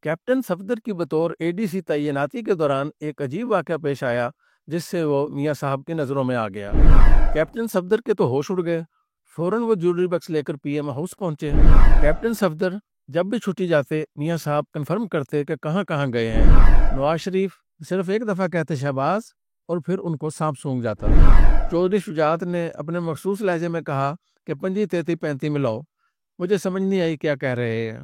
Captain Safdar کی بطور ADC تعیناتی کے دوران ایک عجیب واقعہ پیش آیا جس سے وہ میاں صاحب کی نظروں میں آ گیا۔ کیپٹن صفدر کے تو ہوش اڑ گئے، فوراً وہ جیولری بکس لے کر PM ہاؤس پہنچے۔ کیپٹن صفدر جب بھی چھٹی جاتے میاں صاحب کنفرم کرتے کہ کہاں کہاں گئے ہیں۔ نواز شریف صرف ایک دفعہ کہتے شہباز اور پھر ان کو سانپ سونگ جاتا۔ چودھری شجاعت نے اپنے مخصوص لہجے میں کہا کہ 25 33 35 ملاؤ، مجھے سمجھ نہیں آئی کیا کہہ رہے ہیں۔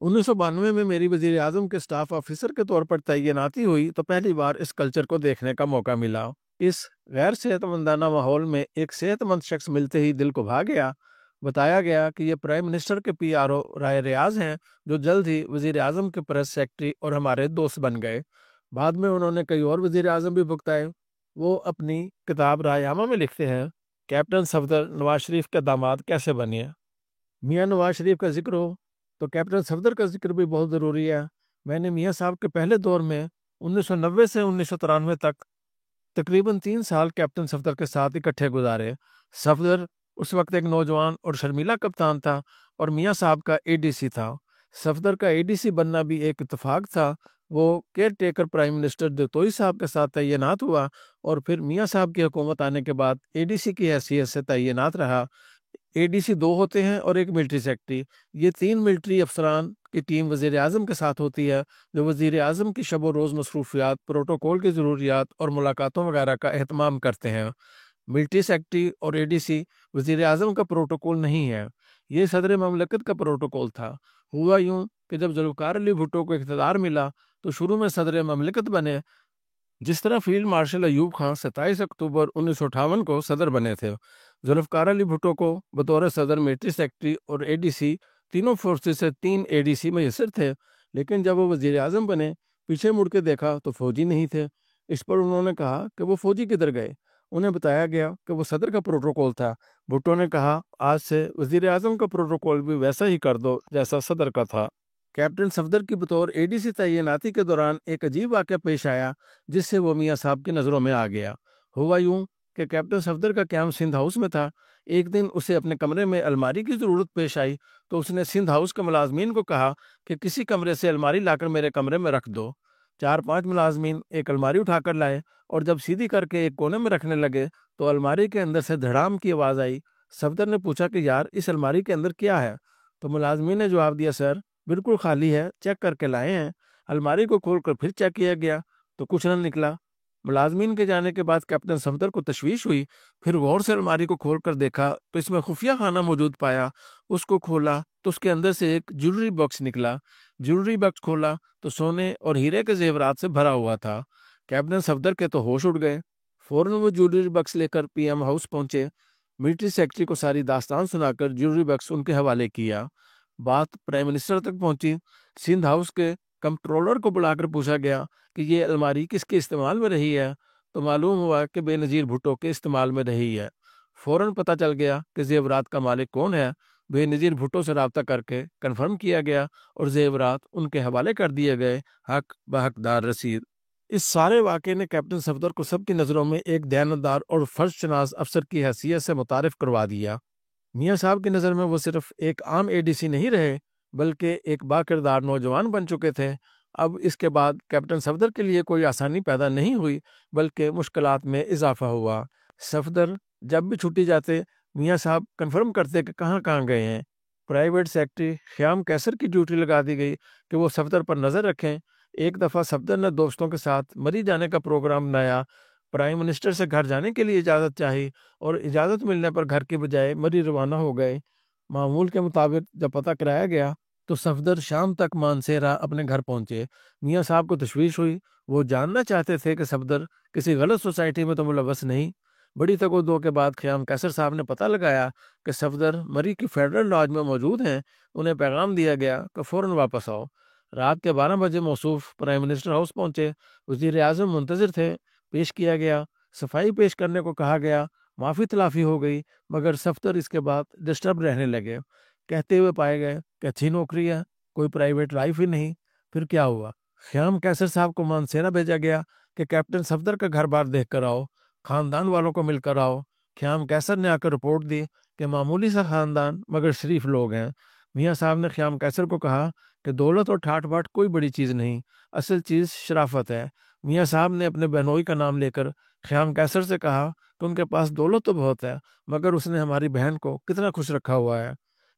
1992 میں میری وزیر اعظم کے سٹاف آفیسر کے طور پر تعیناتی ہوئی تو پہلی بار اس کلچر کو دیکھنے کا موقع ملا۔ اس غیر صحت مندانہ ماحول میں ایک صحت مند شخص ملتے ہی دل کو بھا گیا۔ بتایا گیا کہ یہ پرائم منسٹر کے PRO رائے ریاض ہیں جو جلد ہی وزیر اعظم کے پریس سیکرٹری اور ہمارے دوست بن گئے۔ بعد میں انہوں نے کئی اور وزیر اعظم بھی بھگتائے۔ وہ اپنی کتاب رائے عامہ میں لکھتے ہیں، کیپٹن صفدر نواز شریف کے داماد کیسے بنے۔ میاں نواز شریف کا ذکر ہو تو کیپٹن صفدر کا ذکر بھی بہت ضروری ہے۔ میں نے میاں صاحب کے پہلے دور میں 1990 سے 1993 تک تقریباً 3 سال کیپٹن صفدر کے ساتھ اکٹھے گزارے۔ صفدر اس وقت ایک نوجوان اور شرمیلا کپتان تھا اور میاں صاحب کا ADC تھا۔ صفدر کا ADC بننا بھی ایک اتفاق تھا۔ وہ کیئر ٹیکر پرائم منسٹر دتوئی صاحب کے ساتھ تعینات ہوا اور پھر میاں صاحب کی حکومت آنے کے بعد ADC کی حیثیت سے تعینات رہا۔ ADC 2 ہوتے ہیں اور ایک ملٹری سیکرٹری۔ یہ 3 ملٹری افسران کی ٹیم وزیر اعظم کے ساتھ ہوتی ہے جو وزیر اعظم کی شب و روز مصروفیات، پروٹوکول کی ضروریات اور ملاقاتوں وغیرہ کا اہتمام کرتے ہیں۔ ملٹری سیکرٹری اور ADC وزیر اعظم کا پروٹوکول نہیں ہے، یہ صدر مملکت کا پروٹوکول تھا۔ ہوا یوں کہ جب ذوالفقار علی بھٹو کو اقتدار ملا تو شروع میں صدر مملکت بنے، جس طرح فیلڈ مارشل ایوب خان 27 اکتوبر 1958 کو صدر بنے تھے۔ ذوالفقار علی بھٹو کو بطور صدر، ملٹری سیکرٹری اور ADC تینوں فورسز سے 3 ADC میسر تھے، لیکن جب وہ وزیر اعظم بنے پیچھے مڑ کے دیکھا تو فوجی نہیں تھے۔ اس پر انہوں نے کہا کہ وہ فوجی کدھر گئے؟ انہیں بتایا گیا کہ وہ صدر کا پروٹوکول تھا۔ بھٹو نے کہا آج سے وزیر اعظم کا پروٹوکول بھی ویسا ہی کر دو جیسا صدر کا تھا۔ کیپٹن صفدر کی بطور ADC تعیناتی کے دوران ایک عجیب واقعہ پیش آیا جس سے وہ میاں صاحب کی نظروں میں آ گیا۔ ہوا یوں کہ کیپٹن صفدر کا قیام سندھ ہاؤس میں تھا۔ ایک دن اسے اپنے کمرے میں الماری کی ضرورت پیش آئی تو اس نے سندھ ہاؤس کے ملازمین کو کہا کہ کسی کمرے سے الماری لا کر میرے کمرے میں رکھ دو۔ 4-5 ملازمین ایک الماری اٹھا کر لائے اور جب سیدھی کر کے ایک کونے میں رکھنے لگے تو الماری کے اندر سے دھڑام کی آواز آئی۔ صفدر نے پوچھا کہ یار اس الماری کے اندر کیا ہے؟ تو ملازمین نے جواب دیا سر بالکل خالی ہے، چیک کر کے لائے ہیں۔ الماری کو کھول کر پھر چیک کیا گیا تو کچھ نہ نکلا۔ ملازمین کے جانے کے بعد کیپٹن صفدر کو تشویش ہوئی، پھر غور سے الماری کو کھول کر دیکھا تو اس میں خفیہ خانہ موجود پایا۔ اس کو کھولا تو اس کے اندر سے ایک جیولری باکس نکلا۔ جیولری باکس کھولا تو سونے اور ہیرے کے زیورات سے بھرا ہوا تھا۔ کیپٹن صفدر کے تو ہوش اڑ گئے، فوراً وہ جیولری باکس لے کر PM ہاؤس پہنچے۔ ملٹری سیکرٹری کو ساری داستان سنا کر جیولری باکس ان کے حوالے کیا۔ بات پرائم منسٹر تک پہنچی۔ سندھ ہاؤس کے کمپٹرولر کو بلا کر پوچھا گیا کہ یہ الماری کس کے استعمال میں رہی ہے تو معلوم ہوا کہ بے نظیر بھٹو کے استعمال میں رہی ہے۔ فوراً پتہ چل گیا کہ زیورات کا مالک کون ہے۔ بے نظیر بھٹو سے رابطہ کر کے کنفرم کیا گیا اور زیورات ان کے حوالے کر دیے گئے، حق بحقدار رسید۔ اس سارے واقعے نے کیپٹن صفدر کو سب کی نظروں میں ایک دیانتدار اور فرض شناس افسر کی حیثیت سے متعارف کروا دیا۔ میاں صاحب کی نظر میں وہ صرف ایک عام ADC نہیں رہے بلکہ ایک باکردار نوجوان بن چکے تھے۔ اب اس کے بعد کیپٹن صفدر کے لیے کوئی آسانی پیدا نہیں ہوئی بلکہ مشکلات میں اضافہ ہوا۔ صفدر جب بھی چھٹی جاتے میاں صاحب کنفرم کرتے کہ کہاں کہاں گئے ہیں۔ پرائیویٹ سیکرٹری خیام کیسر کی ڈیوٹی لگا دی گئی کہ وہ صفدر پر نظر رکھیں۔ ایک دفعہ صفدر نے دوستوں کے ساتھ مری جانے کا پروگرام بنایا۔ پرائم منسٹر سے گھر جانے کے لیے اجازت چاہی اور اجازت ملنے پر گھر کے بجائے مری روانہ ہو گئے۔ معمول کے مطابق جب پتہ کرایا گیا تو صفدر شام تک مانسہرہ اپنے گھر پہنچے۔ میاں صاحب کو تشویش ہوئی، وہ جاننا چاہتے تھے کہ صفدر کسی غلط سوسائٹی میں تو ملوث نہیں۔ بڑی تگ و دو کے بعد خیام کیسر صاحب نے پتہ لگایا کہ صفدر مری کی فیڈرل لاج میں موجود ہیں۔ انہیں پیغام دیا گیا کہ فوراً واپس آؤ۔ رات کے 12 بجے موصوف پرائم منسٹر ہاؤس پہنچے۔ وزیر اعظم منتظر تھے، پیش کیا گیا، صفائی پیش کرنے کو کہا گیا، معافی تلافی ہو گئی، مگر صفدر اس کے بعد ڈسٹرب رہنے لگے۔ کہتے ہوئے پائے گئے کہ اچھی نوکری ہے، کوئی پرائیویٹ لائف ہی نہیں۔ پھر کیا ہوا؟ خیام کیسر صاحب کو مانسہرہ بھیجا گیا کہ کیپٹن صفدر کا گھر بار دیکھ کر آؤ، خاندان والوں کو مل کر آؤ۔ خیام کیسر نے آ کر رپورٹ دی کہ معمولی سا خاندان مگر شریف لوگ ہیں۔ میاں صاحب نے خیام کیسر کو کہا کہ دولت اور ٹھاٹ باٹ کوئی بڑی چیز نہیں، اصل چیز شرافت ہے۔ میاں صاحب نے اپنے بہنوئی کا نام لے کر خیام کیسر سے کہا کہ ان کے پاس دولت تو بہت ہے، مگر اس نے ہماری بہن کو کتنا خوش رکھا ہوا ہے۔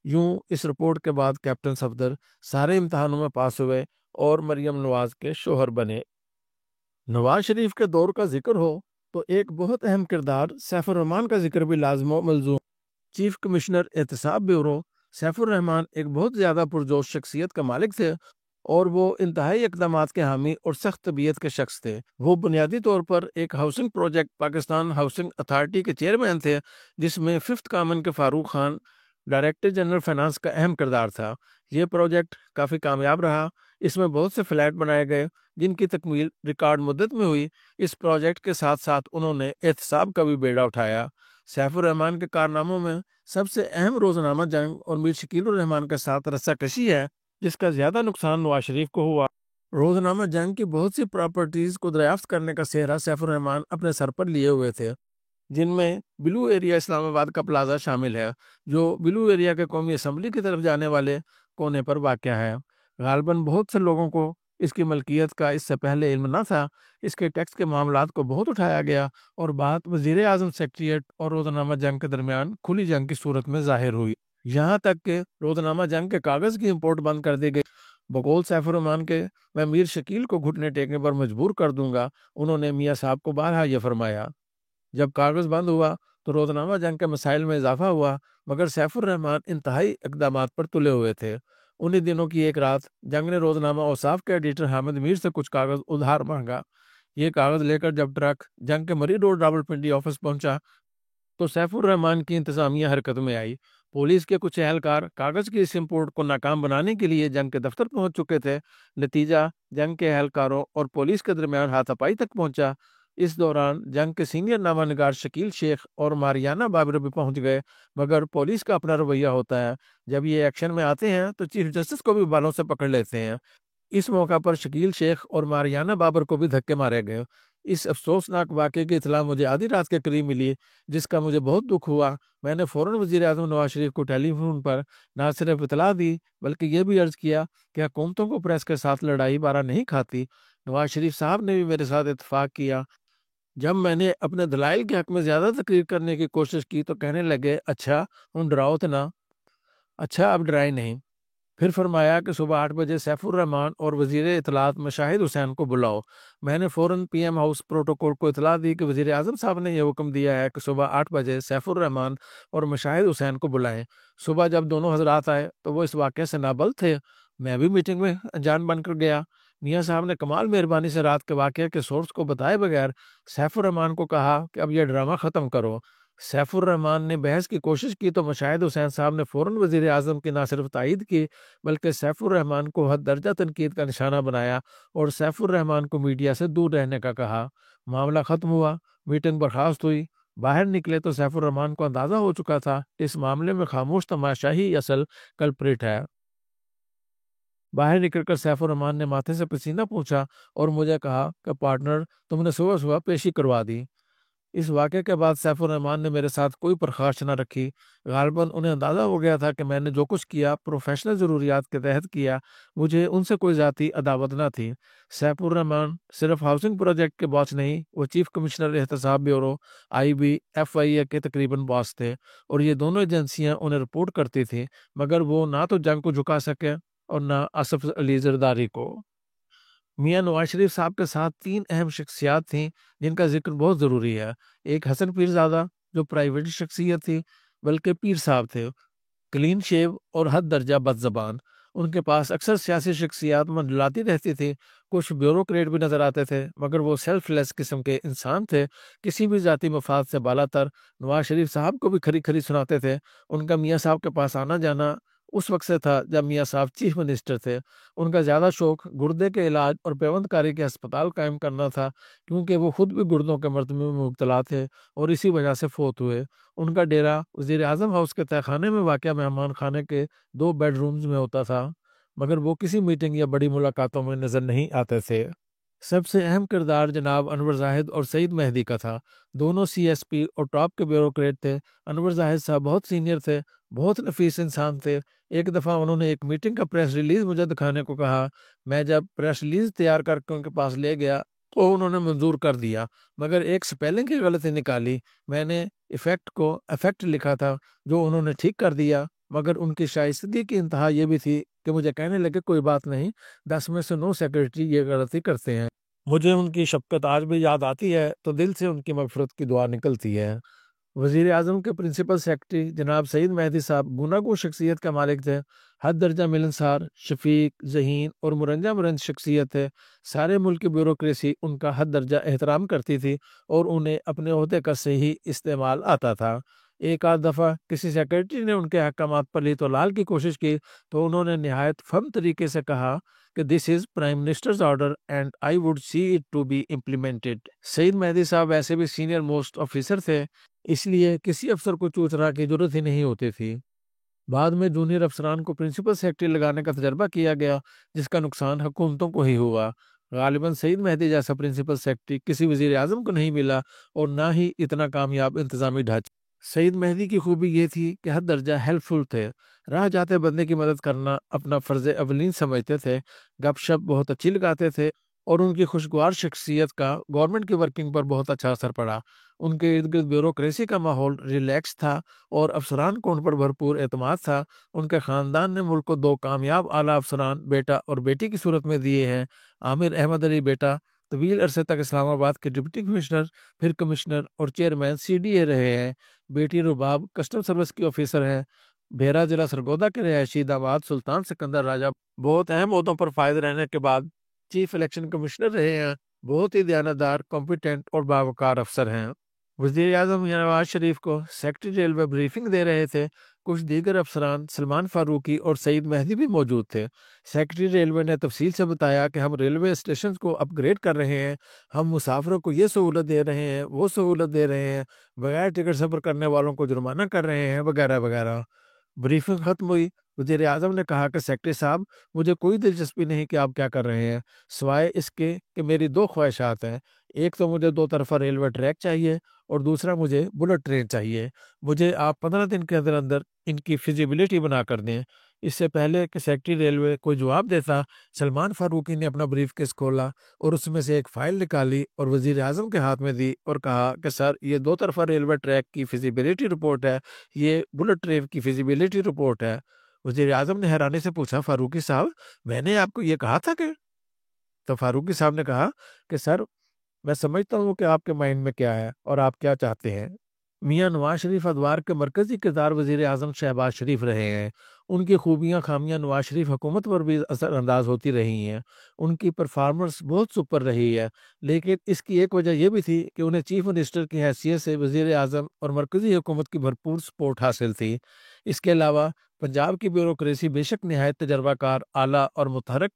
یوں اس رپورٹ کے بعد کیپٹن صفدر سارے امتحانوں میں پاس ہوئے اور مریم نواز کے شوہر بنے۔ نواز شریف کے دور کا ذکر ہو تو ایک بہت اہم کردار سیف الرحمان کا ذکر بھی لازم و ملزوم۔ چیف کمشنر احتساب بیورو سیف الرحمان ایک بہت زیادہ پرجوش شخصیت کا مالک تھے اور وہ انتہائی اقدامات کے حامی اور سخت طبیعت کے شخص تھے۔ وہ بنیادی طور پر ایک housing project Pakistan housing authority کے چیئرمین تھے، جس میں ففتھ کامن کے فاروق خان ڈائریکٹر جنرل فائنانس کا اہم کردار تھا۔ یہ پروجیکٹ کافی کامیاب رہا، اس میں بہت سے فلیٹ بنائے گئے جن کی تکمیل ریکارڈ مدت میں ہوئی۔ اس پروجیکٹ کے ساتھ ساتھ انہوں نے احتساب کا بھی بیڑا اٹھایا۔ سیف الرحمان کے کارناموں میں سب سے اہم روزنامہ جنگ اور میر شکیل الرحمان کے ساتھ رسہ کشی ہے، جس کا زیادہ نقصان نواز شریف کو ہوا۔ روزنامہ جنگ کی بہت سی پراپرٹیز کو دریافت کرنے کا سہرا سیف الرحمان اپنے سر پر لیے ہوئے تھے، جن میں بلو ایریا اسلام آباد کا پلازا شامل ہے، جو بلو ایریا کے قومی اسمبلی کی طرف جانے والے کونے پر واقع ہے۔ غالباً بہت سے لوگوں کو اس کی ملکیت کا اس سے پہلے علم نہ تھا۔ اس کے ٹیکس کے معاملات کو بہت اٹھایا گیا اور بات وزیر اعظم سیکریٹریٹ اور روزنامہ جنگ کے درمیان کھلی جنگ کی صورت میں ظاہر ہوئی، یہاں تک کہ روزنامہ جنگ کے کاغذ کی امپورٹ بند کر دی گئی۔ بقول سیف الرحمان کے میں میر شکیل کو گھٹنے ٹیکنے پر مجبور کر دوں گا، انہوں نے میاں صاحب کو بارہا یہ فرمایا۔ جب کاغذ بند ہوا تو روزنامہ جنگ کے مسائل میں اضافہ ہوا، مگر سیف الرحمان انتہائی اقدامات پر تلے ہوئے تھے۔ انہی دنوں کی ایک رات جنگ نے روزنامہ اوصاف کے ایڈیٹر حامد میر سے کچھ کاغذ ادھار مانگا۔ یہ کاغذ لے کر جب ٹرک جنگ کے مری روڈ راولپنڈی آفس پہنچا تو سیف الرحمان کی انتظامیہ حرکت میں آئی۔ پولیس کے کچھ اہلکار کاغذ کی اس امپورٹ کو ناکام بنانے کے لیے جنگ کے دفتر پہنچ چکے تھے۔ نتیجہ جنگ کے اہلکاروں اور پولیس کے درمیان ہاتھا پائی تک پہنچا۔ اس دوران جنگ کے سینئر نامہ نگار شکیل شیخ اور ماریانہ بابر بھی پہنچ گئے، مگر پولیس کا اپنا رویہ ہوتا ہے، جب یہ ایکشن میں آتے ہیں تو چیف جسٹس کو بھی بالوں سے پکڑ لیتے ہیں۔ اس موقع پر شکیل شیخ اور ماریانہ بابر کو بھی دھکے مارے گئے۔ اس افسوسناک واقعے کی اطلاع مجھے آدھی رات کے قریب ملی، جس کا مجھے بہت دکھ ہوا۔ میں نے فوراً وزیر اعظم نواز شریف کو ٹیلی فون پر نہ صرف اطلاع دی بلکہ یہ بھی عرض کیا کہ حکومتوں کو پریس کے ساتھ لڑائی بارہ نہیں کھاتی۔ نواز شریف صاحب نے بھی میرے ساتھ اتفاق کیا۔ جب میں نے اپنے دلائل کے حق میں زیادہ تقریر کرنے کی کوشش کی تو کہنے لگے، اچھا ہم ڈراؤ تو نہ۔ اچھا اب ڈرائے نہیں۔ پھر فرمایا کہ صبح 8 بجے سیف الرحمان اور وزیر اطلاعات مشاہد حسین کو بلاؤ۔ میں نے فوراً پی ایم ہاؤس پروٹوکول کو اطلاع دی کہ وزیر اعظم صاحب نے یہ حکم دیا ہے کہ صبح 8 بجے سیف الرحمان اور مشاہد حسین کو بلائیں۔ صبح جب دونوں حضرات آئے تو وہ اس واقعے سے نابلد تھے۔ میں بھی میٹنگ میں انجان بن کر گیا۔ میاں صاحب نے کمال مہربانی سے رات کے واقعے کے سورس کو بتائے بغیر سیف الرحمان کو کہا کہ اب یہ ڈرامہ ختم کرو۔ سیف الرحمان نے بحث کی کوشش کی تو مشاہد حسین صاحب نے فوراً وزیر اعظم کی نہ صرف تائید کی بلکہ سیف الرحمان کو حد درجہ تنقید کا نشانہ بنایا اور سیف الرحمان کو میڈیا سے دور رہنے کا کہا۔ معاملہ ختم ہوا، میٹنگ برخاست ہوئی۔ باہر نکلے تو سیف الرحمان کو اندازہ ہو چکا تھا اس معاملے میں خاموش تماشا ہی اصل کلپریٹ ہے۔ باہر نکل کر سیف الرحمان نے ماتھے سے پسینہ پوچھا اور مجھے کہا کہ پارٹنر تم نے صبح صبح پیشی کروا دی۔ اس واقعے کے بعد سیف الرحمان نے میرے ساتھ کوئی پرخاش نہ رکھی۔ غالباً انہیں اندازہ ہو گیا تھا کہ میں نے جو کچھ کیا پروفیشنل ضروریات کے تحت کیا، مجھے ان سے کوئی ذاتی عداوت نہ تھی۔ سیف الرحمان صرف ہاؤسنگ پروجیکٹ کے باس نہیں، وہ چیف کمشنر احتساب بیورو IB/FIA کے تقریباً باس تھے، اور یہ دونوں ایجنسیاں انہیں رپورٹ کرتی تھیں، مگر وہ نہ تو جنگ کو جھکا سکے اور نہ آصف علی زرداری کو۔ میاں نواز شریف صاحب کے ساتھ 3 اہم شخصیات تھیں جن کا ذکر بہت ضروری ہے۔ ایک حسن پیرزادہ جو پرائیویٹ شخصیت تھی بلکہ پیر صاحب تھے، کلین شیو اور حد درجہ بد زبان۔ ان کے پاس اکثر سیاسی شخصیات منڈلاتی رہتی تھی، کچھ بیوروکریٹ بھی نظر آتے تھے، مگر وہ سیلف لیس قسم کے انسان تھے، کسی بھی ذاتی مفاد سے بالا تر۔ نواز شریف صاحب کو بھی کھری کھری سناتے تھے۔ ان کا میاں صاحب کے پاس آنا جانا اس وقت سے تھا جب میاں صاحب چیف منسٹر تھے۔ ان کا زیادہ شوق گردے کے علاج اور پیوند کاری کے ہسپتال قائم کرنا تھا، کیونکہ وہ خود بھی گردوں کے مرض میں مبتلا تھے اور اسی وجہ سے فوت ہوئے۔ ان کا ڈیرا وزیر اعظم ہاؤس کے تہہ خانے میں واقع مہمان خانے کے 2 بیڈ رومز میں ہوتا تھا، مگر وہ کسی میٹنگ یا بڑی ملاقاتوں میں نظر نہیں آتے تھے۔ سب سے اہم کردار جناب انور زاہد اور سعید مہدی کا تھا۔ دونوں سی ایس پی اور ٹاپ کے بیوروکریٹ تھے۔ انور زاہد صاحب بہت سینئر تھے، بہت نفیس انسان تھے۔ ایک دفعہ انہوں نے ایک میٹنگ کا پریس ریلیز مجھے دکھانے کو کہا۔ میں جب پریس ریلیز تیار کر کے ان کے پاس لے گیا تو انہوں نے منظور کر دیا، مگر ایک سپیلنگ کی غلطی نکالی۔ میں نے ایفیکٹ کو افیکٹ لکھا تھا، جو انہوں نے ٹھیک کر دیا، مگر ان کی شائستگی کی انتہا یہ بھی تھی کہ مجھے کہنے لگے کوئی بات نہیں، 10 میں سے 9 سیکرٹری یہ غلطی کرتے ہیں۔ مجھے ان کی شفقت آج بھی یاد آتی ہے تو دل سے ان کی مغفرت کی دعا نکلتی ہے۔ وزیر اعظم کے پرنسپل سیکرٹری جناب سعید مہدی صاحب گوناگون شخصیت کا مالک تھے۔ حد درجہ ملنسار، شفیق، ذہین اور مرنجہ مرنج شخصیت تھے۔ سارے ملک کی بیوروکریسی ان کا حد درجہ احترام کرتی تھی اور انہیں اپنے عہدے کا صحیح استعمال آتا تھا۔ ایک آدھ دفعہ کسی سیکرٹری نے ان کے احکامات پر لی تو لال کی کوشش کی تو انہوں نے نہایت فم طریقے سے کہا کہ this is prime ministers order and I would see it to be implemented. Saeed Mahdi صاحب ویسے بھی سینئر موسٹ آفیسر تھے، اس لیے کسی افسر کو چوچرا کی ضرورت ہی نہیں ہوتی تھی۔ بعد میں جونیئر افسران کو پرنسپل سیکرٹری لگانے کا تجربہ کیا گیا، جس کا نقصان حکومتوں کو ہی ہوا۔ غالباً سعید مہدی جیسا پرنسپل سیکرٹری کسی وزیر اعظم کو نہیں ملا اور نہ ہی اتنا کامیاب انتظامی ڈھانچہ۔ سعید مہدی کی خوبی یہ تھی کہ حد درجہ ہیلپ فل تھے، راہ جاتے بندے کی مدد کرنا اپنا فرض اولین سمجھتے تھے، گپ شپ بہت اچھی لگاتے تھے اور ان کی خوشگوار شخصیت کا گورنمنٹ کی ورکنگ پر بہت اچھا اثر پڑا۔ ان کے ارد گرد بیوروکریسی کا ماحول ریلیکس تھا اور افسران کو ان پر بھرپور اعتماد تھا۔ ان کے خاندان نے ملک کو 2 کامیاب اعلیٰ افسران بیٹا اور بیٹی کی صورت میں دیے ہیں۔ عامر احمد علی بیٹا طویل عرصے تک اسلام آباد کے ڈپٹی کمشنر، پھر کمشنر اور چیئرمین سی ڈی اے رہے ہیں۔ بیٹی رباب کسٹم سروس کی آفیسر ہیں۔ بھیرا ضلع سرگودا کے رہائشی داماد سلطان سکندر راجہ بہت اہم عہدوں پر فائز رہنے کے بعد چیف الیکشن کمشنر رہے ہیں، بہت ہی دیانتدار، کمپیٹنٹ اور باوقار افسر ہیں۔ وزیر اعظم نواز شریف کو سیکرٹری ریلوے بریفنگ دے رہے تھے۔ کچھ دیگر افسران سلمان فاروقی اور سعید مہدی بھی موجود تھے۔ سیکرٹری ریلوے نے تفصیل سے بتایا کہ ہم ریلوے اسٹیشنز کو اپ گریڈ کر رہے ہیں، ہم مسافروں کو یہ سہولت دے رہے ہیں، وہ سہولت دے رہے ہیں، بغیر ٹکٹ سفر کرنے والوں کو جرمانہ کر رہے ہیں، وغیرہ وغیرہ۔ بریفنگ ختم ہوئی، وزیر اعظم نے کہا کہ سیکرٹری صاحب، مجھے کوئی دلچسپی نہیں کہ آپ کیا کر رہے ہیں، سوائے اس کے کہ میری 2 خواہشات ہیں۔ ایک تو مجھے 2 طرفہ ریلوے ٹریک چاہیے اور دوسرا مجھے بلٹ ٹرین چاہیے۔ مجھے آپ 15 دن کے اندر اندر ان کی فیزیبلٹی بنا کر دیں۔ اس سے پہلے کہ سیکرٹری ریلوے کوئی جواب دیتا، سلمان فاروقی نے اپنا بریف کیس کھولا اور اس میں سے ایک فائل نکالی اور وزیر اعظم کے ہاتھ میں دی اور کہا کہ سر، یہ 2 طرفہ ریلوے ٹریک کی فیزیبلٹی رپورٹ ہے، یہ بلٹ ٹرین کی فیزیبلٹی رپورٹ ہے۔ وزیر اعظم نے حیرانی سے پوچھا، فاروقی صاحب، میں نے آپ کو یہ کہا تھا کہ؟ تو فاروقی صاحب نے کہا کہ سر، میں سمجھتا ہوں کہ آپ کے مائنڈ میں کیا ہے اور آپ کیا چاہتے ہیں۔ میاں نواز شریف ادوار کے مرکزی کردار وزیر اعظم شہباز شریف رہے ہیں۔ ان کی خوبیاں خامیاں نواز شریف حکومت پر بھی اثر انداز ہوتی رہی ہیں۔ ان کی پرفارمنس بہت سپر رہی ہے، لیکن اس کی ایک وجہ یہ بھی تھی کہ انہیں چیف منسٹر کی حیثیت سے وزیر اعظم اور مرکزی حکومت کی بھرپور سپورٹ حاصل تھی۔ اس کے علاوہ پنجاب کی بیوروکریسی بے شک نہایت تجربہ کار، اعلیٰ اور متحرک،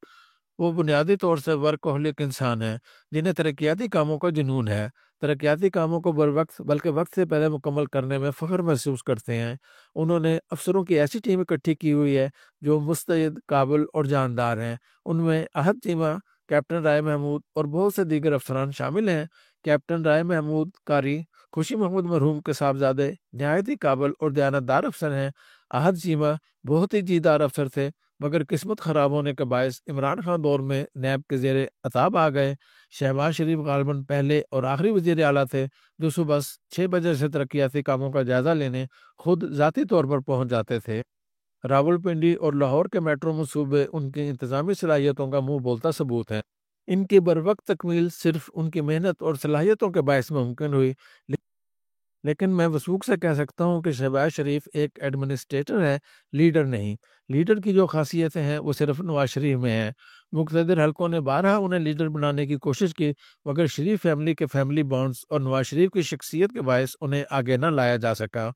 وہ بنیادی طور سے ورکہولک انسان ہیں جنہیں ترقیاتی کاموں کا جنون ہے، ترقیاتی کاموں کو بروقت بلکہ وقت سے پہلے مکمل کرنے میں فخر محسوس کرتے ہیں۔ انہوں نے افسروں کی ایسی ٹیم اکٹھی کی ہوئی ہے جو مستعد، قابل اور جاندار ہیں۔ ان میں احد چیمہ، کیپٹن رائے محمود اور بہت سے دیگر افسران شامل ہیں۔ کیپٹن رائے محمود قاری خوشی محمود مرحوم کے صاحبزادے نہایت ہی قابل اور دیانتدار افسر ہیں۔ احد چیمہ بہت ہی جیدار افسر تھے، مگر قسمت خراب ہونے کے باعث عمران خان دور میں نیب کے زیر عتاب آ گئے۔ شہباز شریف غالباً پہلے اور آخری وزیر اعلیٰ تھے جو صبح 6 بجے سے ترقیاتی کاموں کا جائزہ لینے خود ذاتی طور پر پہنچ جاتے تھے۔ راولپنڈی اور لاہور کے میٹرو منصوبے ان کی انتظامی صلاحیتوں کا منہ بولتا ثبوت ہے۔ ان کی بروقت تکمیل صرف ان کی محنت اور صلاحیتوں کے باعث ممکن ہوئی، لیکن میں وثوق سے کہہ سکتا ہوں کہ شہباز شریف ایک ایڈمنسٹریٹر ہے، لیڈر نہیں۔ لیڈر کی جو خاصیتیں ہیں وہ صرف نواز شریف میں ہیں۔ مقتدر حلقوں نے بارہا انہیں لیڈر بنانے کی کوشش کی، مگر شریف فیملی کے فیملی بانڈز اور نواز شریف کی شخصیت کے باعث انہیں آگے نہ لایا جا سکا۔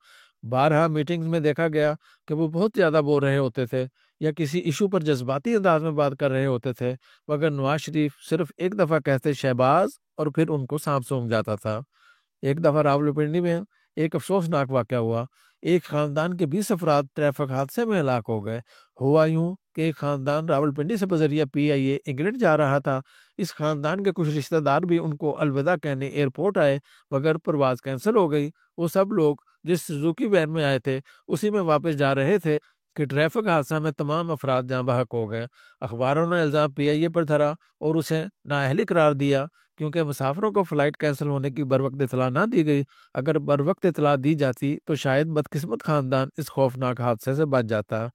بارہا میٹنگز میں دیکھا گیا کہ وہ بہت زیادہ بول رہے ہوتے تھے یا کسی ایشو پر جذباتی انداز میں بات کر رہے ہوتے تھے، مگر نواز شریف صرف ایک دفعہ کہتے شہباز اور پھر ان کو سانپ سونگ جاتا تھا۔ ایک دفعہ راولپنڈی میں ایک افسوسناک واقعہ ہوا۔ ایک خاندان کے 20 افراد ٹریفک حادثے میں ہلاک ہو گئے۔ ہوا یوں کہ ایک خاندان راولپنڈی سے بذریعہ PIA انگلینڈ جا رہا تھا۔ اس خاندان کے کچھ رشتہ دار بھی ان کو الوداع کہنے ایئرپورٹ آئے، مگر پرواز کینسل ہو گئی۔ وہ سب لوگ جس سوزوکی وین میں آئے تھے اسی میں واپس جا رہے تھے کہ ٹریفک حادثہ میں تمام افراد جاں بحق ہو گئے۔ اخباروں نے الزام PIA پر دھرا اور اسے نااہلی قرار دیا کیونکہ مسافروں کو فلائٹ کینسل ہونے کی بروقت اطلاع نہ دی گئی۔ اگر بروقت اطلاع دی جاتی تو شاید بدقسمت خاندان اس خوفناک حادثے سے بچ جاتا۔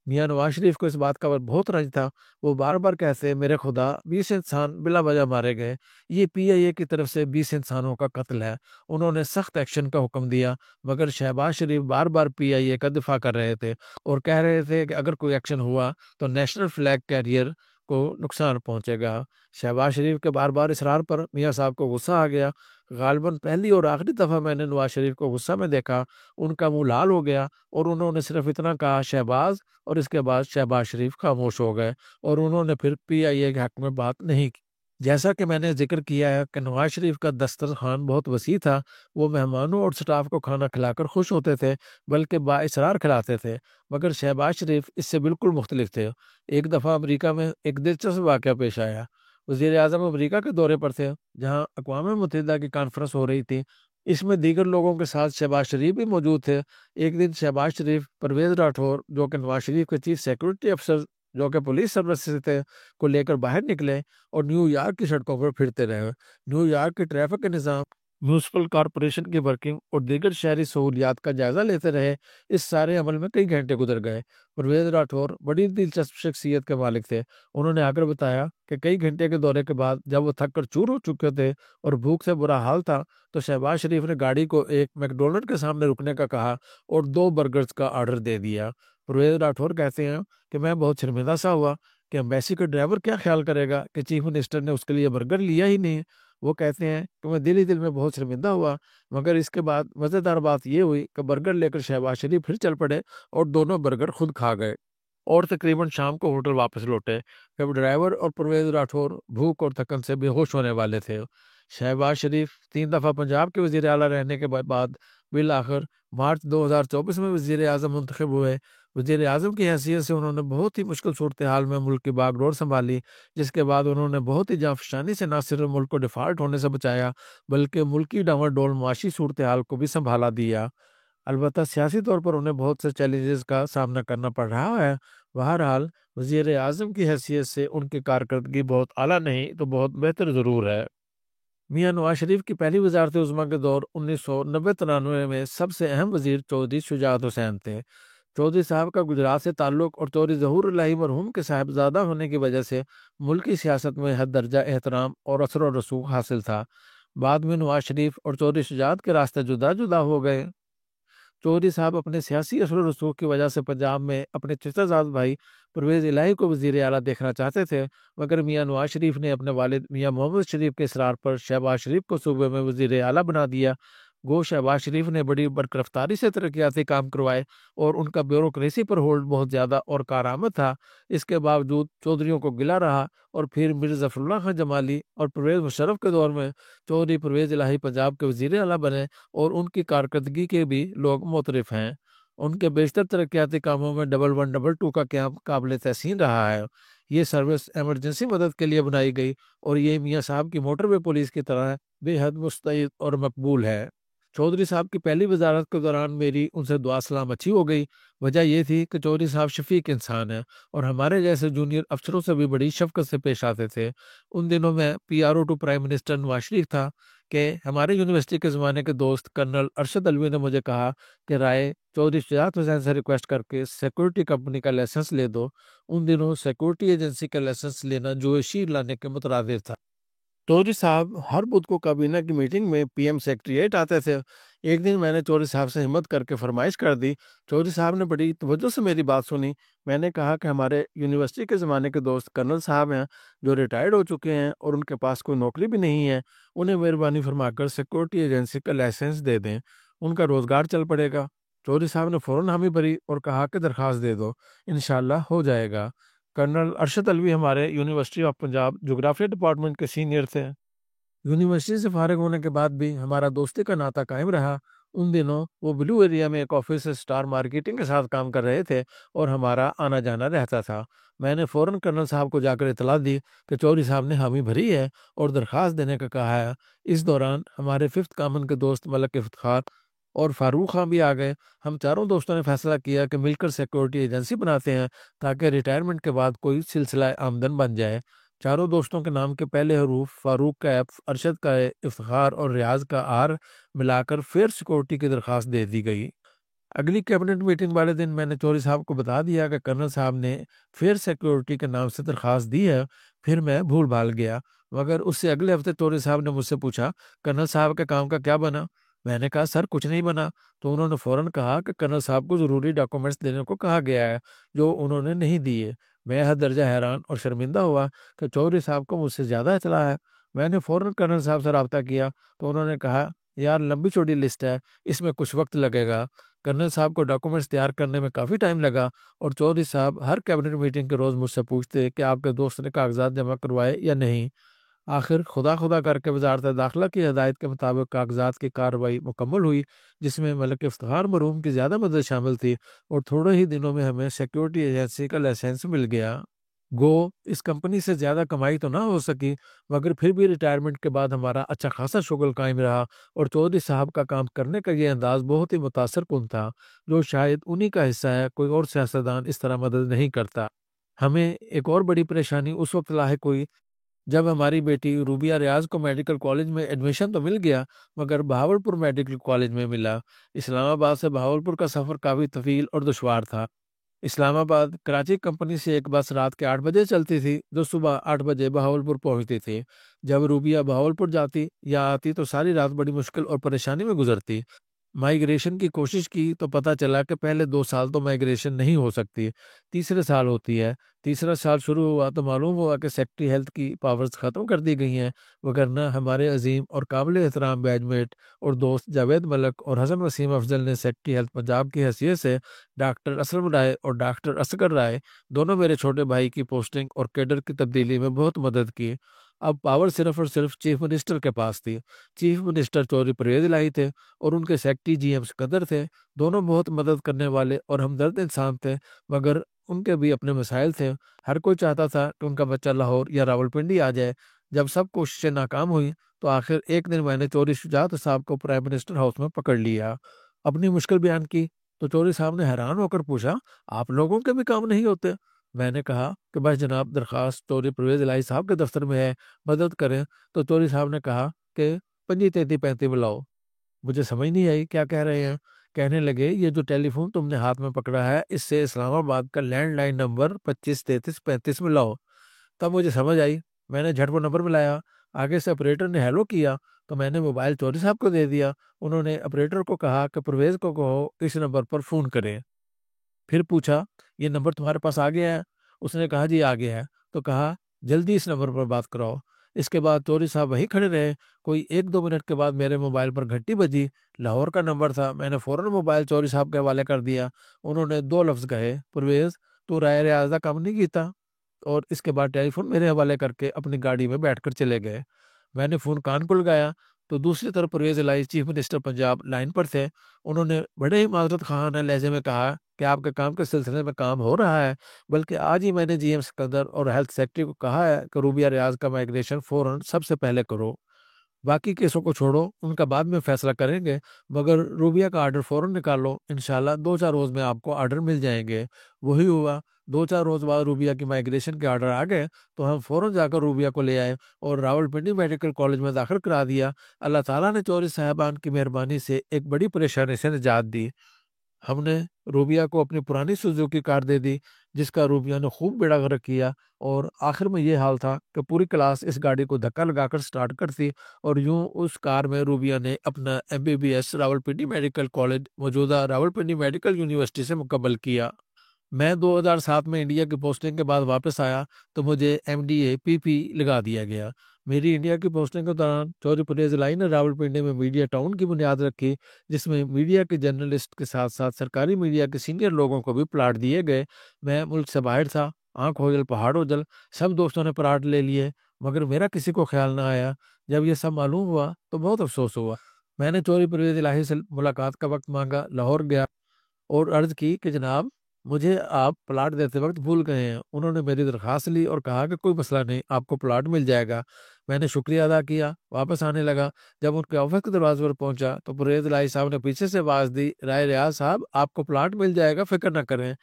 میاں نواز شریف کو اس بات کا بہت رنج تھا۔ وہ بار بار کہتے میرے خدا 20 انسان بلا وجہ مارے گئے، یہ PIA کی طرف سے 20 انسانوں کا قتل ہے۔ انہوں نے سخت ایکشن کا حکم دیا، مگر شہباز شریف بار بار PIA کا دفاع کر رہے تھے اور کہہ رہے تھے کہ اگر کوئی ایکشن ہوا تو نیشنل فلیگ کیریئر کو نقصان پہنچے گا۔ شہباز شریف کے بار بار اصرار پر میاں صاحب کو غصہ آ گیا۔ غالباً پہلی اور آخری دفعہ میں نے نواز شریف کو غصہ میں دیکھا، ان کا منہ لال ہو گیا اور انہوں نے صرف اتنا کہا شہباز، اور اس کے بعد شہباز شریف خاموش ہو گئے اور انہوں نے پھر PIA کے حق میں بات نہیں کی۔ جیسا کہ میں نے ذکر کیا ہے کہ نواز شریف کا دسترخوان بہت وسیع تھا۔ وہ مہمانوں اور سٹاف کو کھانا کھلا کر خوش ہوتے تھے، بلکہ بااصرار کھلاتے تھے، مگر شہباز شریف اس سے بالکل مختلف تھے۔ ایک دفعہ امریکہ میں ایک دلچسپ واقعہ پیش آیا۔ وزیر اعظم امریکہ کے دورے پر تھے جہاں اقوام متحدہ کی کانفرنس ہو رہی تھی۔ اس میں دیگر لوگوں کے ساتھ شہباز شریف بھی موجود تھے۔ ایک دن شہباز شریف پرویز راٹھور جو کہ نواز شریف کے چیف سیکورٹی افسر جو کہ پولیس سروس سے تھے کو لے کر باہر نکلے اور نیو یارک کی سڑکوں پر پھرتے رہے۔ نیو یارک کے ٹریفک کے نظام، میونسپل کارپوریشن کی ورکنگ اور دیگر شہری سہولیات کا جائزہ لیتے رہے۔ اس سارے عمل میں کئی گھنٹے گزر گئے۔ پرویز راٹھور بڑی دلچسپ شخصیت کے مالک تھے۔ انہوں نے آ کر بتایا کہ کئی گھنٹے کے دورے کے بعد جب وہ تھک کر چور ہو چکے تھے اور بھوک سے برا حال تھا تو شہباز شریف نے گاڑی کو ایک میکڈونلڈ کے سامنے رکنے کا کہا اور 2 برگرز کا آرڈر دے دیا۔ پرویز راٹھور کہتے ہیں کہ میں بہت شرمندہ سا ہوا کہ ایمبیسی کا ڈرائیور کیا خیال کرے گا کہ چیف منسٹر نے اس کے لیے برگر لیا ہی نہیں۔ وہ کہتے ہیں کہ میں دل ہی دل میں بہت شرمندہ ہوا، مگر اس کے بعد مزیدار بات یہ ہوئی کہ برگر لے کر شہباز شریف پھر چل پڑے اور دونوں برگر خود کھا گئے اور تقریباً شام کو ہوٹل واپس لوٹے جب ڈرائیور اور پرویز راٹھور بھوک اور تھکن سے بے ہوش ہونے والے تھے۔ شہباز شریف 3 دفعہ پنجاب کے وزیر اعلیٰ رہنے کے بعد بالآخر مارچ 2024 میں وزیر اعظم منتخب ہوئے۔ وزیر اعظم کی حیثیت سے انہوں نے بہت ہی مشکل صورتحال میں ملک کی باغ ڈور سنبھالی، جس کے بعد انہوں نے بہت ہی جانفشانی سے نہ صرف ملک کو ڈیفالٹ ہونے سے بچایا بلکہ ملکی ڈاواں ڈول معاشی صورتحال کو بھی سنبھالا دیا۔ البتہ سیاسی طور پر انہیں بہت سے چیلنجز کا سامنا کرنا پڑ رہا ہے۔ بہرحال وزیر اعظم کی حیثیت سے ان کی کارکردگی بہت اعلیٰ نہیں تو بہت بہتر ضرور ہے۔ میاں نواز شریف کی پہلی وزارت عظمیٰ کے دور 1990-93 میں سب سے اہم وزیر چودھری شجاعت حسین تھے۔ چودھری صاحب کا گجرات سے تعلق اور چودھری ظہور الہی مرحوم کے صاحبزادہ ہونے کی وجہ سے ملکی سیاست میں حد درجہ احترام اور اثر و رسوخ حاصل تھا۔ بعد میں نواز شریف اور چودھری شجاعت کے راستے جدا جدا ہو گئے۔ چودھری صاحب اپنے سیاسی اثر و رسوخ کی وجہ سے پنجاب میں اپنے چچا زاد بھائی پرویز الہی کو وزیر اعلیٰ دیکھنا چاہتے تھے، مگر میاں نواز شریف نے اپنے والد میاں محمد شریف کے اصرار پر شہباز شریف کو صوبے میں وزیر اعلیٰ بنا دیا۔ گو شہباز شریف نے بڑی برقرفتاری سے ترقیاتی کام کروائے اور ان کا بیوروکریسی پر ہولڈ بہت زیادہ اور کارآمد تھا۔ اس کے باوجود چودھریوں کو گلا رہا اور پھر مرزا ظفر اللہ خان جمالی اور پرویز مشرف کے دور میں چودھری پرویز الہی پنجاب کے وزیر اعلیٰ بنے اور ان کی کارکردگی کے بھی لوگ معترف ہیں۔ ان کے بیشتر ترقیاتی کاموں میں 1122 کا قیام قابل تحسین رہا ہے۔ یہ سروس ایمرجنسی مدد کے لیے بنائی گئی اور یہ میاں صاحب کی موٹر وے پولیس کی طرح بے حد مستعد اور مقبول ہے۔ چودھری صاحب کی پہلی وزارت کے دوران میری ان سے دعا سلام اچھی ہو گئی۔ وجہ یہ تھی کہ چودھری صاحب شفیق انسان ہیں اور ہمارے جیسے جونیئر افسروں سے بھی بڑی شفقت سے پیش آتے تھے۔ ان دنوں میں PRO to prime minister Nawaz Sharif تھا کہ ہمارے یونیورسٹی کے زمانے کے دوست کرنل ارشد الوی نے مجھے کہا کہ رائے چودھری شجاعت حسین سے ریکویسٹ کر کے سیکورٹی کمپنی کا لائسنس لے دو۔ ان دنوں سیکورٹی ایجنسی کا لائسنس لینا جو شیر لانے کے مترادف تھا۔ چودھری صاحب ہر بدھ کو کابینہ کی میٹنگ میں PM سیکریٹریٹ آتے تھے۔ ایک دن میں نے چودھری صاحب سے ہمت کر کے فرمائش کر دی۔ چودھری صاحب نے بڑی توجہ سے میری بات سنی۔ میں نے کہا کہ ہمارے یونیورسٹی کے زمانے کے دوست کرنل صاحب ہیں جو ریٹائرڈ ہو چکے ہیں اور ان کے پاس کوئی نوکری بھی نہیں ہے، انہیں مہربانی فرما کر سیکورٹی ایجنسی کا لائسنس دے دیں، ان کا روزگار چل پڑے گا۔ چودھری صاحب نے فوراً حامی بھری اور کہا کہ درخواست دے دو، انشاءاللہ ہو جائے گا۔ کرنل ارشد الوی ہمارے یونیورسٹی آف پنجاب جغرافیہ ڈپارٹمنٹ کے سینئر تھے۔ یونیورسٹی سے فارغ ہونے کے بعد بھی ہمارا دوستی کا ناطہ قائم رہا۔ ان دنوں وہ بلو ایریا میں ایک آفس سے اسٹار مارکیٹنگ کے ساتھ کام کر رہے تھے اور ہمارا آنا جانا رہتا تھا۔ میں نے فوراً کرنل صاحب کو جا کر اطلاع دی کہ چودھری صاحب نے حامی بھری ہے اور درخواست دینے کا کہا ہے۔ اس دوران ہمارے ففتھ کامن کے دوست ملک افتخار اور فاروق خان بھی آ گئے۔ ہم چاروں دوستوں نے فیصلہ کیا کہ مل کر سیکورٹی ایجنسی بناتے ہیں تاکہ ریٹائرمنٹ کے بعد کوئی سلسلہ آمدن بن جائے۔ چاروں دوستوں کے نام کے پہلے حروف فاروق کا ایف، ارشد کا اے، افتخار اور ریاض کا آر ملا کر فیئر سیکورٹی کی درخواست دے دی گئی۔ اگلی کیبنٹ میٹنگ والے دن میں نے چوہدری صاحب کو بتا دیا کہ کرنل صاحب نے فیئر سیکورٹی کے نام سے درخواست دی ہے۔ پھر میں بھول بھال گیا، مگر اس سے اگلے ہفتے چوہدری صاحب نے مجھ سے پوچھا کرنل صاحب کے کام کا کیا بنا۔ میں نے کہا سر کچھ نہیں بنا، تو انہوں نے فوراً کہا کہ کرنل صاحب کو ضروری ڈاکومنٹس دینے کو کہا گیا ہے جو انہوں نے نہیں دیے۔ میں حد درجہ حیران اور شرمندہ ہوا کہ چوہدری صاحب کو مجھ سے زیادہ اطلاع ہے۔ میں نے فوراً کرنل صاحب سے رابطہ کیا تو انہوں نے کہا یار لمبی چوڑی لسٹ ہے، اس میں کچھ وقت لگے گا۔ کرنل صاحب کو ڈاکومنٹس تیار کرنے میں کافی ٹائم لگا اور چوہدری صاحب ہر کیبنٹ میٹنگ کے روز مجھ سے پوچھتے کہ آپ کے دوست نے کاغذات جمع کروائے یا نہیں۔ آخر خدا خدا کر کے وزارت داخلہ کی ہدایت کے مطابق کاغذات کی کارروائی مکمل ہوئی، جس میں ملک افتخار مرحوم کی زیادہ مدد شامل تھی، اور تھوڑے ہی دنوں میں ہمیں سیکیورٹی ایجنسی کا لائسنس مل گیا۔ گو اس کمپنی سے زیادہ کمائی تو نہ ہو سکی، مگر پھر بھی ریٹائرمنٹ کے بعد ہمارا اچھا خاصا شغل قائم رہا، اور چودھری صاحب کا کام کرنے کا یہ انداز بہت ہی متاثر کن تھا، جو شاید انہی کا حصہ ہے، کوئی اور سیاستدان اس طرح مدد نہیں کرتا۔ ہمیں ایک اور بڑی پریشانی اس وقت لاحق ہوئی جب ہماری بیٹی روبیہ ریاض کو میڈیکل کالج میں ایڈمیشن تو مل گیا، مگر بہاولپور میڈیکل کالج میں ملا۔ اسلام آباد سے بہاولپور کا سفر کافی طویل اور دشوار تھا۔ اسلام آباد کراچی کمپنی سے ایک بس رات کے 8 بجے چلتی تھی جو صبح 8 بجے بہاولپور پہنچتی تھی۔ جب روبیہ بہاولپور جاتی یا آتی تو ساری رات بڑی مشکل اور پریشانی میں گزرتی۔ مائیگریشن کی کوشش کی تو پتہ چلا کہ پہلے 2 سال تو مائیگریشن نہیں ہو سکتی، تیسرے سال ہوتی ہے۔ تیسرا سال شروع ہوا تو معلوم ہوا کہ سیکٹری ہیلتھ کی پاورز ختم کر دی گئی ہیں، وگرنہ ہمارے عظیم اور قابل احترام بیچ میٹ اور دوست جاوید ملک اور حسن وسیم افضل نے سیکٹری ہیلتھ پنجاب کی حیثیت سے ڈاکٹر اسلم رائے اور ڈاکٹر اصغر رائے، دونوں میرے چھوٹے بھائی کی پوسٹنگ اور کیڈر کی تبدیلی میں بہت مدد کی۔ اب پاور صرف اور صرف چیف منسٹر کے پاس تھی۔ چیف منسٹر چودھری پرویز الہی تھے اور ان کے سیکٹری جی ایم سکندر تھے، دونوں بہت مدد کرنے والے اور ہمدرد انسان تھے، مگر ان کے بھی اپنے مسائل تھے۔ ہر کوئی چاہتا تھا کہ ان کا بچہ لاہور یا راولپنڈی آ جائے۔ جب سب کوششیں ناکام ہوئی تو آخر ایک دن میں نے چودھری شجاعت صاحب کو پرائم منسٹر ہاؤس میں پکڑ لیا، اپنی مشکل بیان کی تو چودھری صاحب نے حیران ہو کر پوچھا آپ لوگوں کے بھی کام نہیں ہوتے؟ میں نے کہا کہ بس جناب درخواست چودھری پرویز الہی صاحب کے دفتر میں ہے، مدد کریں۔ تو چودھری صاحب نے کہا کہ 25-33-35 بلاؤ۔ مجھے سمجھ نہیں آئی کیا کہہ رہے ہیں۔ کہنے لگے یہ جو ٹیلی فون تم نے ہاتھ میں پکڑا ہے اس سے اسلام آباد کا لینڈ لائن نمبر 25-33-35 ملاؤ۔ تب مجھے سمجھ آئی، میں نے جھٹ وہ نمبر ملایا، آگے سے آپریٹر نے ہیلو کیا تو میں نے موبائل چودھری صاحب کو دے دیا۔ انہوں نے آپریٹر کو کہا کہ پرویز کو کہو اس نمبر پر فون کریں۔ پھر پوچھا یہ نمبر تمہارے پاس آ گیا ہے؟ اس نے کہا جی آ گیا ہے۔ تو کہا جلدی اس نمبر پر بات کراؤ۔ اس کے بعد چودھری صاحب وہیں کھڑے رہے۔ کوئی 1-2 منٹ کے بعد میرے موبائل پر گھنٹی بجی، لاہور کا نمبر تھا۔ میں نے فوراً موبائل چودھری صاحب کے حوالے کر دیا۔ انہوں نے 2 لفظ کہے پرویز تو رائے ریاض کا کام نہیں کیتا، اور اس کے بعد ٹیلی فون میرے حوالے کر کے اپنی گاڑی میں بیٹھ کر چلے گئے۔ میں نے فون کان کو لگایا تو دوسری طرف پرویز الہی چیف منسٹر پنجاب لائن پر تھے۔ انہوں نے بڑے ہی معذرت خواہانہ لہجے میں کہا کہ آپ کے کام کے سلسلے میں کام ہو رہا ہے، بلکہ آج ہی میں نے جی ایم سکندر اور ہیلتھ سیکرٹری کو کہا ہے کہ روبیہ ریاض کا مائیگریشن فوراً سب سے پہلے کرو، باقی کیسوں کو چھوڑو ان کا بعد میں فیصلہ کریں گے، مگر روبیہ کا آرڈر فوراً نکالو، انشاءاللہ 2-4 روز میں آپ کو آرڈر مل جائیں گے۔ وہی ہوا، 2-4 روز بعد روبیہ کی مائیگریشن کے آرڈر آ گئے تو ہم فوراً جا کر روبیہ کو لے آئے اور راولپنڈی میڈیکل کالج میں داخل کرا دیا۔ اللہ تعالیٰ نے چودھری صاحبان کی مہربانی سے ایک بڑی پریشانی سے نجات دی۔ ہم نے روبیہ کو اپنی پرانی سوزوکی کار دے دی جس کا روبیہ نے خوب بیڑا غرق کیا، اور آخر میں یہ حال تھا کہ پوری کلاس اس گاڑی کو دھکا لگا کر سٹارٹ کرتی، اور یوں اس کار میں روبیہ نے اپنا MBBS راولپنڈی میڈیکل کالج موجودہ راولپنڈی میڈیکل یونیورسٹی سے مکمل کیا۔ میں 2007 میں انڈیا کی پوسٹنگ کے بعد واپس آیا تو مجھے MDA PP لگا دیا گیا۔ میری انڈیا کی پوسٹنگ کے دوران چودھری پرویز الہی نے راولپنڈی میں میڈیا ٹاؤن کی بنیاد رکھی، جس میں میڈیا کے جرنلسٹ کے ساتھ ساتھ سرکاری میڈیا کے سینئر لوگوں کو بھی پلاٹ دیے گئے۔ میں ملک سے باہر تھا، آنکھ ہو جل پہاڑ ہو جل، سب دوستوں نے پلاٹ لے لیے، مگر میرا کسی کو خیال نہ آیا۔ جب یہ سب معلوم ہوا تو بہت افسوس ہوا۔ میں نے چوری پرویز الہی سے ملاقات کا وقت مانگا، لاہور گیا اور عرض کی کہ جناب مجھے آپ پلاٹ دیتے وقت بھول گئے ہیں۔ انہوں نے میری درخواست لی اور کہا کہ کوئی مسئلہ نہیں، آپ کو پلاٹ مل جائے گا۔ میں نے شکریہ ادا کیا، واپس آنے لگا۔ جب ان کے آفس کے دروازے پر پہنچا تو پرویز الہی صاحب نے پیچھے سے آواز دی، رائے ریاض صاحب آپ کو پلاٹ مل جائے گا، فکر نہ کریں۔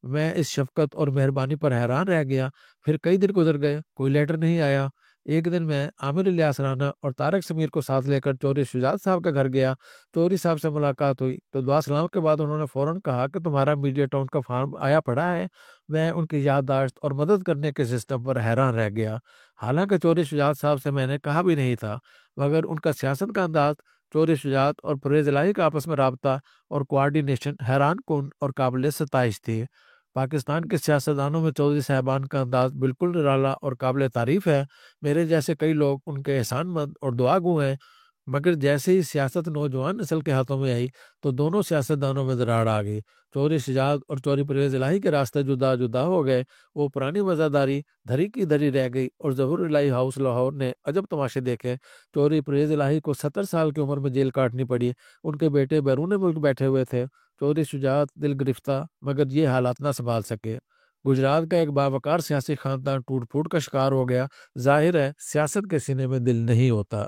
میں اس شفقت اور مہربانی پر حیران رہ گیا۔ پھر کئی دن گزر گئے، کوئی لیٹر نہیں آیا۔ ایک دن میں عامر الیاس رانا اور طارق سمیر کو ساتھ لے کر چوری شجاعت صاحب کے گھر گیا۔ چوری صاحب سے ملاقات ہوئی تو دعا سلام کے بعد انہوں نے فوراً کہا کہ تمہارا میڈیا ٹاؤن کا فارم آیا پڑا ہے۔ میں ان کی یادداشت اور مدد کرنے کے سسٹم پر حیران رہ گیا۔ حالانکہ چوری شجاعت صاحب سے میں نے کہا بھی نہیں تھا، مگر ان کا سیاست کا انداز، چوری شجاعت اور پرویز الہی کا آپس میں رابطہ اور کوارڈینیشن حیران کن اور قابل ستائش تھی۔ پاکستان کے سیاستدانوں میں چودھری صاحبان کا انداز بالکل نرالا اور قابل تعریف ہے۔ میرے جیسے کئی لوگ ان کے احسان مند اور دعا گو ہیں، مگر جیسے ہی سیاست نوجوان نسل کے ہاتھوں میں آئی تو دونوں سیاستدانوں میں دراڑ آ گئی۔ چوری شجاعت اور چوری پرویز الہی کے راستے جدا جدا ہو گئے۔ وہ پرانی وزاداری دھری کی دھری رہ گئی اور ظہور الہی ہاؤس لاہور نے عجب تماشے دیکھے۔ چوری پرویز الہی کو 70 سال کی عمر میں جیل کاٹنی پڑی۔ ان کے بیٹے بیرون ملک بیٹھے ہوئے تھے۔ چوری شجاعت دل گرفتہ، مگر یہ حالات نہ سنبھال سکے۔ گجرات کا ایک باوقار سیاسی خاندان ٹوٹ پھوٹ کا شکار ہو گیا۔ ظاہر ہے سیاست کے سینے میں دل نہیں ہوتا۔